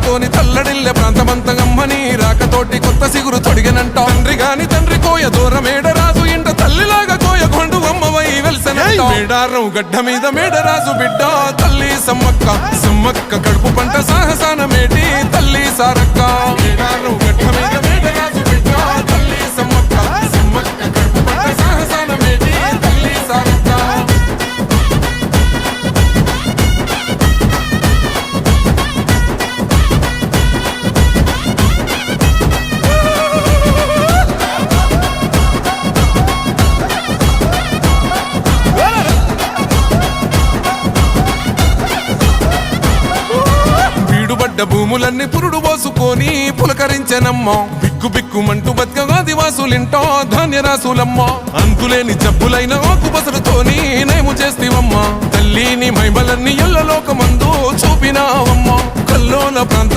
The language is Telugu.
తోని తల్లడిల్లె ప్రాంతమంతగమ్మని రాకతోటి కొత్త సిగురు తొడిగనంట తండ్రి గాని తండ్రి కోయ దూరమేడరాజు ఇంట తల్లిలాగా కోయ కొండు అమ్మవై వెలిసనంట మేడారం గడ్డ మీద మేడరాజు బిడ్డ తల్లి సమ్మక్క సమ్మక్క కడుపు పంట సాహసాన మేటి తల్లి సారక్క మేడారం గడ్డ మీద మేడరాజు బిడ్డ తల్లి సమ్మక్క సమ్మక్క కడుపు పంట సాహసాన మేటి తల్లి సారక్క భూములన్నీ పురుడు పోసుకొని పులకరించెనమ్మ బిక్కు బిక్కుమంటూ బతికగా దివాసులింటో ధాన్యరాసులమ్మ అంతులేని జబ్బులైన ఆకుపసరుతోని నేము చేస్తివమ్మ తల్లిని మైమలన్నీ ఎల్లలోకమందు చూపినావమ్మ కల్లోల ప్రాంత